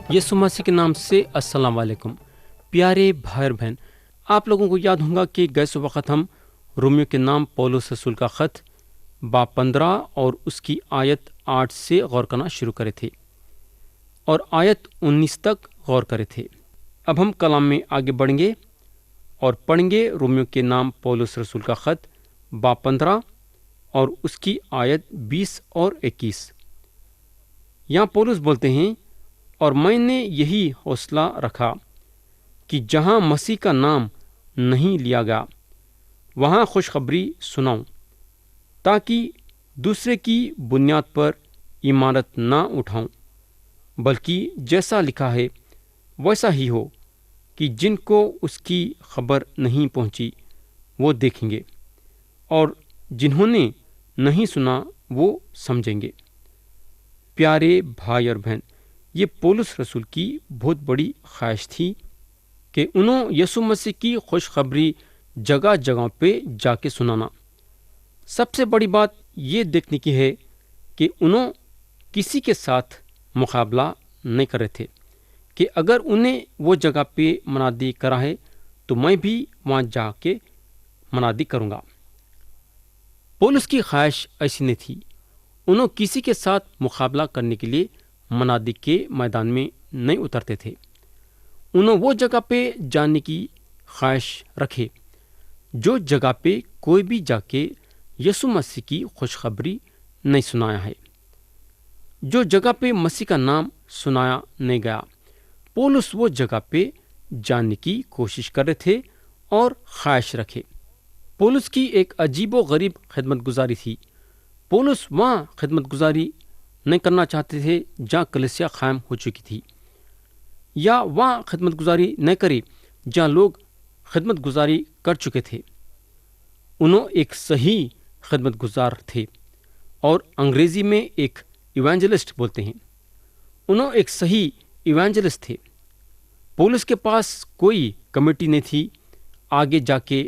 یسوع مسیح کے نام سے السلام علیکم پیارے بھائی اور بہن، آپ لوگوں کو یاد ہوگا کہ گئے وقت ہم رومیو کے نام پولس رسول کا خط باب 15 اور اس کی آیت 8 سے غور کرنا شروع کرے تھے اور آیت 19 تک غور کرے تھے۔ اب ہم کلام میں آگے بڑھیں گے اور پڑھیں گے رومیو کے نام پولس رسول کا خط باب 15 اور اس کی آیت 20 اور 21۔ یہاں پولس بولتے ہیں، اور میں نے یہی حوصلہ رکھا کہ جہاں مسیح کا نام نہیں لیا گیا وہاں خوشخبری سناؤں، تاکہ دوسرے کی بنیاد پر عمارت نہ اٹھاؤں، بلکہ جیسا لکھا ہے ویسا ہی ہو کہ جن کو اس کی خبر نہیں پہنچی وہ دیکھیں گے، اور جنہوں نے نہیں سنا وہ سمجھیں گے۔ پیارے بھائی اور بہن، یہ پولس رسول کی بہت بڑی خواہش تھی کہ انہوں یسوع مسیح کی خوشخبری جگہ جگہ پہ جا کے سنانا۔ سب سے بڑی بات یہ دیکھنے کی ہے کہ انہوں کسی کے ساتھ مقابلہ نہیں کر رہے تھے کہ اگر انہیں وہ جگہ پہ منادی کرا ہے تو میں بھی وہاں جا کے منادی کروں گا۔ پولس کی خواہش ایسی نہیں تھی، انہوں کسی کے ساتھ مقابلہ کرنے کے لیے منادی کے میدان میں نہیں اترتے تھے۔ انہوں وہ جگہ پہ جانے کی خواہش رکھے جو جگہ پہ کوئی بھی جا کے یسوع مسیح کی خوشخبری نہیں سنایا ہے، جو جگہ پہ مسیح کا نام سنایا نہیں گیا۔ پولس وہ جگہ پہ جانے کی کوشش کر رہے تھے اور خواہش رکھے۔ پولس کی ایک عجیب و غریب خدمت گزاری تھی۔ پولس وہاں خدمت گزاری نہیں کرنا چاہتے تھے جہاں کلیسیا قائم ہو چکی تھی، یا وہاں خدمت گزاری نہیں کری جہاں لوگ خدمت گزاری کر چکے تھے۔ انہوں ایک صحیح خدمت گزار تھے، اور انگریزی میں ایک ایوانجلسٹ بولتے ہیں۔ انہوں ایک صحیح ایوانجلسٹ تھے۔ پولس کے پاس کوئی کمیٹی نہیں تھی آگے جا کے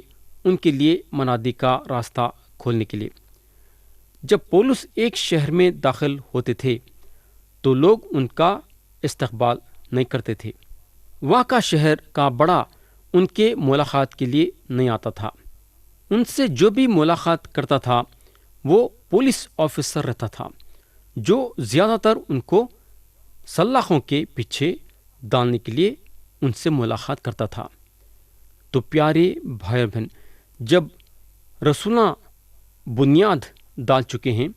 ان کے لیے منادی کا راستہ کھولنے کے لیے۔ جب پولس ایک شہر میں داخل ہوتے تھے تو لوگ ان کا استقبال نہیں کرتے تھے۔ وہاں کا شہر کا بڑا ان کے ملاقات کے لیے نہیں آتا تھا۔ ان سے جو بھی ملاقات کرتا تھا وہ پولیس آفیسر رہتا تھا، جو زیادہ تر ان کو سلاخوں کے پیچھے ڈالنے کے لیے ان سے ملاقات کرتا تھا۔ تو پیارے بھائی بہن، جب رسولہ بنیاد ڈال چکے ہیں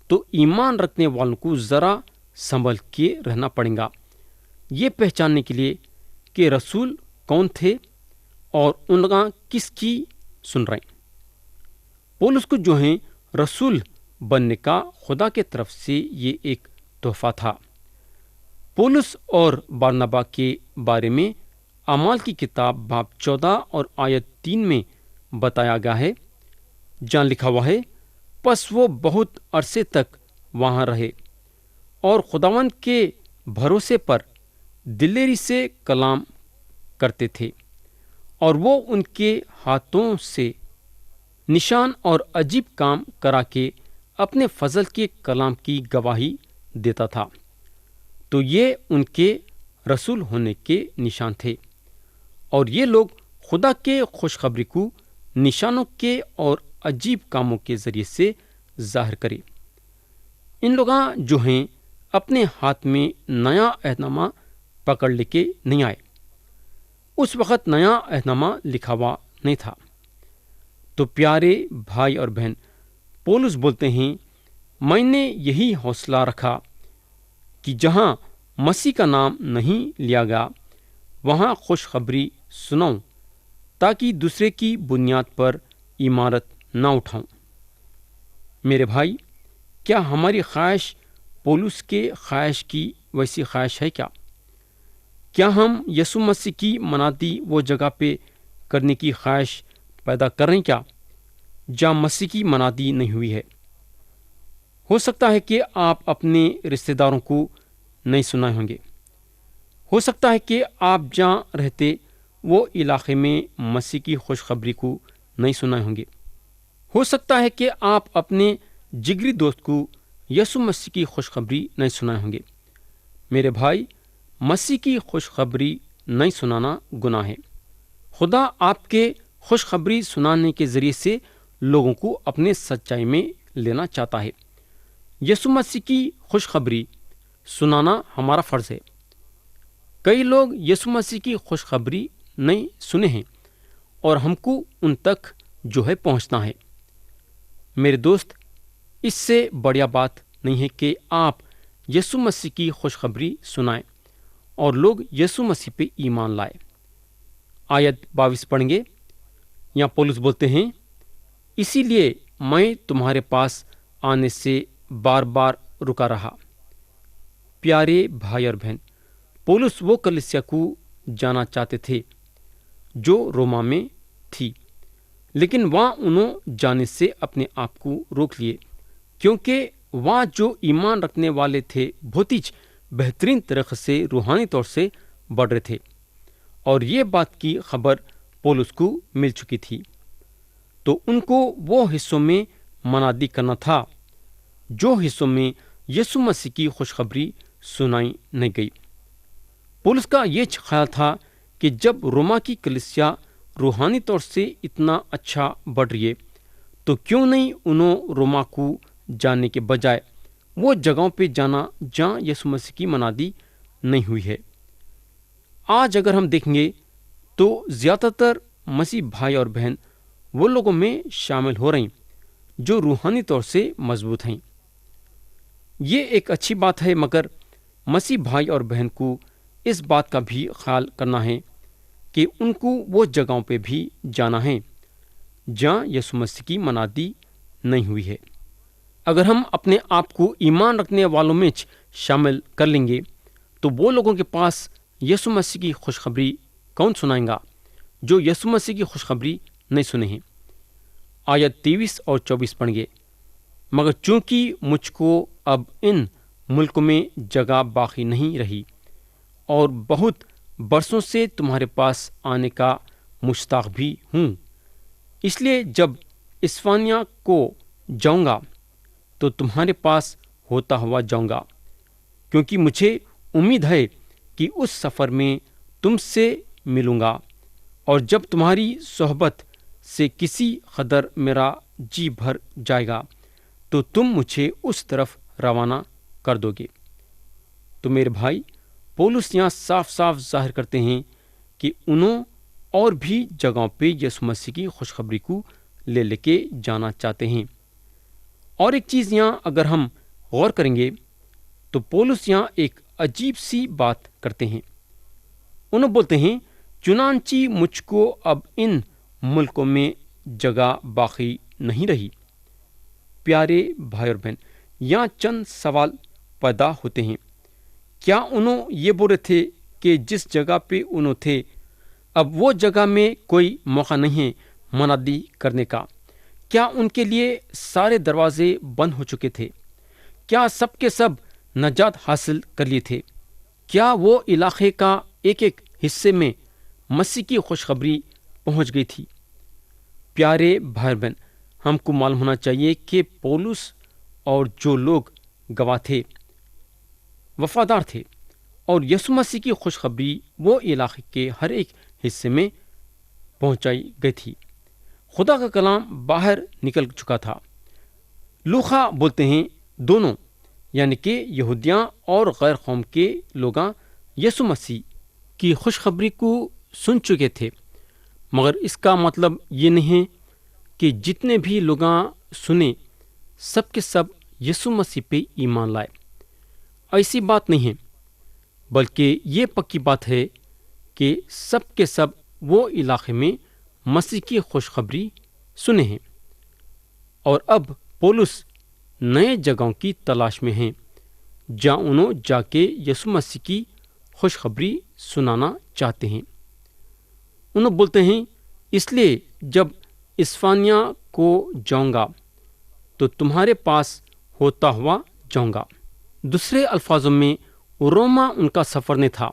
تو ایمان رکھنے والوں کو ذرا سنبھل کے رہنا پڑے گا، یہ پہچاننے کے لیے کہ رسول کون تھے اور ان کا کس کی سن رہے ہیں۔ پولس کو جو ہیں رسول بننے کا خدا کے طرف سے یہ ایک تحفہ تھا۔ پولس اور برنابا کے بارے میں اعمال کی کتاب باب 14 اور آیت 3 میں بتایا گیا ہے، جہاں لکھا ہوا ہے، پس وہ بہت عرصے تک وہاں رہے اور خداوند کے بھروسے پر دلیری سے کلام کرتے تھے، اور وہ ان کے ہاتھوں سے نشان اور عجیب کام کرا کے اپنے فضل کے کلام کی گواہی دیتا تھا۔ تو یہ ان کے رسول ہونے کے نشان تھے، اور یہ لوگ خدا کے خوشخبری کو نشانوں کے اور عجیب کاموں کے ذریعے سے ظاہر کرے۔ ان لوگ جو ہیں اپنے ہاتھ میں نیا عہد نامہ پکڑ لے کے نہیں آئے۔ اس وقت نیا عہد نامہ لکھا ہوا نہیں تھا۔ تو پیارے بھائی اور بہن، پولس بولتے ہیں، میں نے یہی حوصلہ رکھا کہ جہاں مسیح کا نام نہیں لیا گیا وہاں خوشخبری سناؤں، تاکہ دوسرے کی بنیاد پر عمارت نہ اٹھاؤں۔ میرے بھائی، کیا ہماری خواہش پولس کے خواہش کی ویسی خواہش ہے کیا؟ کیا ہم یسوع مسیح کی منادی وہ جگہ پہ کرنے کی خواہش پیدا کر رہے ہیں کیا جہاں مسیح کی منادی نہیں ہوئی ہے؟ ہو سکتا ہے کہ آپ اپنے رشتہ داروں کو نہیں سنائے ہوں گے۔ ہو سکتا ہے کہ آپ جہاں رہتے وہ علاقے میں مسیح کی خوشخبری کو نہیں سنائے ہوں گے۔ ہو سکتا ہے کہ آپ اپنے جگری دوست کو یسوع مسیح کی خوشخبری نہیں سنائے ہوں گے۔ میرے بھائی، مسیح کی خوشخبری نہیں سنانا گناہ ہے۔ خدا آپ کے خوشخبری سنانے کے ذریعے سے لوگوں کو اپنے سچائی میں لینا چاہتا ہے۔ یسوع مسیح کی خوشخبری سنانا ہمارا فرض ہے۔ کئی لوگ یسوع مسیح کی خوشخبری نہیں سنے ہیں اور ہم کو ان تک پہنچنا ہے۔ میرے دوست، اس سے بڑیا بات نہیں ہے کہ آپ یسوع مسیح کی خوشخبری سنائیں اور لوگ یسوع مسیح پہ ایمان لائے۔ آیت 22 پڑھیں گے۔ یہاں پولس بولتے ہیں، اسی لیے میں تمہارے پاس آنے سے بار بار رکا رہا۔ پیارے بھائی اور بہن، پولس وہ کلیسیا کو جانا چاہتے تھے جو روما میں تھی، لیکن وہاں انہوں جانے سے اپنے آپ کو روک لیے، کیونکہ وہاں جو ایمان رکھنے والے تھے بہت ہی بہترین طریقے سے روحانی طور سے بڑھ رہے تھے، اور یہ بات کی خبر پولس کو مل چکی تھی، تو ان کو وہ حصوں میں منادی کرنا تھا جو حصوں میں یسوع مسیح کی خوشخبری سنائی نہیں گئی۔ پولس کا یہ خیال تھا کہ جب روما کی کلیسیا روحانی طور سے اتنا اچھا بڑھ رہی ہے تو کیوں نہیں انہوں روما کو جانے کے بجائے وہ جگہوں پہ جانا جہاں یسوع مسیح کی منادی نہیں ہوئی ہے۔ آج اگر ہم دیکھیں گے تو زیادہ تر مسیح بھائی اور بہن وہ لوگوں میں شامل ہو رہے ہیں جو روحانی طور سے مضبوط ہیں۔ یہ ایک اچھی بات ہے، مگر مسیح بھائی اور بہن کو اس بات کا بھی خیال کرنا ہے کہ ان کو وہ جگہوں پہ بھی جانا ہے جہاں یسوع مسیح کی منادی نہیں ہوئی ہے۔ اگر ہم اپنے آپ کو ایمان رکھنے والوں میں شامل کر لیں گے تو وہ لوگوں کے پاس یسوع مسیح کی خوشخبری کون سنائیں گا جو یسوع مسیح کی خوشخبری نہیں سنے ہیں۔ آیت 23 اور 24 پڑھیں گے۔ مگر چونکہ مجھ کو اب ان ملکوں میں جگہ باقی نہیں رہی اور بہت برسوں سے تمہارے پاس آنے کا مشتاق بھی ہوں، اس لیے جب اسفانیہ کو جاؤں گا تو تمہارے پاس ہوتا ہوا جاؤں گا، کیونکہ مجھے امید ہے کہ اس سفر میں تم سے ملوں گا، اور جب تمہاری صحبت سے کسی قدر میرا جی بھر جائے گا تو تم مجھے اس طرف روانہ کر دو گے۔ تو میرے بھائی، پولس یہاں صاف صاف ظاہر کرتے ہیں کہ انہوں اور بھی جگہوں پہ یسوع مسیح کی خوشخبری کو لے کے جانا چاہتے ہیں۔ اور ایک چیز یہاں اگر ہم غور کریں گے تو پولس یہاں ایک عجیب سی بات کرتے ہیں۔ انہوں بولتے ہیں، چنانچہ مجھ کو اب ان ملکوں میں جگہ باقی نہیں رہی۔ پیارے بھائی اور بہن، یہاں چند سوال پیدا ہوتے ہیں۔ کیا انہوں یہ بول رہے تھے کہ جس جگہ پہ انہوں تھے اب وہ جگہ میں کوئی موقع نہیں ہے منادی کرنے کا؟ کیا ان کے لیے سارے دروازے بند ہو چکے تھے؟ کیا سب کے سب نجات حاصل کر لیے تھے؟ کیا وہ علاقے کا ایک ایک حصے میں مسیح کی خوشخبری پہنچ گئی تھی؟ پیارے بھائی بہن، ہم کو معلوم ہونا چاہیے کہ پولس اور جو لوگ گواہ تھے وفادار تھے، اور یسوع مسیح کی خوشخبری وہ علاقے کے ہر ایک حصے میں پہنچائی گئی تھی۔ خدا کا کلام باہر نکل چکا تھا۔ لوقا بولتے ہیں دونوں یعنی کہ یہودیاں اور غیر قوم کے لوگاں یسوع مسیح کی خوشخبری کو سن چکے تھے، مگر اس کا مطلب یہ نہیں ہے کہ جتنے بھی لوگاں سنے سب کے سب یسوع مسیح پہ ایمان لائے۔ ایسی بات نہیں ہے، بلکہ یہ پکی بات ہے کہ سب کے سب وہ علاقے میں مسیح کی خوشخبری سنے ہیں، اور اب پولس نئے جگہوں کی تلاش میں ہیں جہاں انہوں جا کے یسوع مسیح کی خوشخبری سنانا چاہتے ہیں۔ انہوں بولتے ہیں، اس لیے جب اسفانیہ کو جاؤں گا تو تمہارے پاس ہوتا ہوا جاؤں گا۔ دوسرے الفاظوں میں روما ان کا سفر نہیں تھا،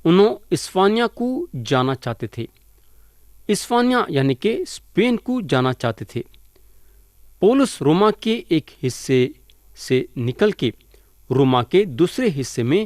انہوں اسفانیہ کو جانا چاہتے تھے۔ اسفانیہ یعنی کہ اسپین کو جانا چاہتے تھے۔ پولس روما کے ایک حصے سے نکل کے روما کے دوسرے حصے میں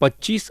25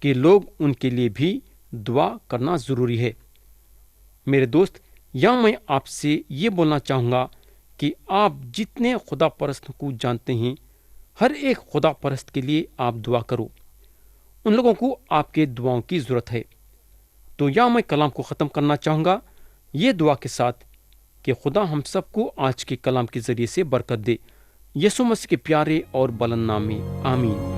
کہ لوگ ان کے لیے بھی دعا کرنا ضروری ہے۔ میرے دوست، یہاں میں آپ سے یہ بولنا چاہوں گا کہ آپ جتنے خدا پرست کو جانتے ہیں، ہر ایک خدا پرست کے لیے آپ دعا کرو۔ ان لوگوں کو آپ کے دعاؤں کی ضرورت ہے۔ تو یہاں میں کلام کو ختم کرنا چاہوں گا یہ دعا کے ساتھ کہ خدا ہم سب کو آج کے کلام کے ذریعے سے برکت دے، یسوع مسیح کے پیارے اور بلند نام میں آمین۔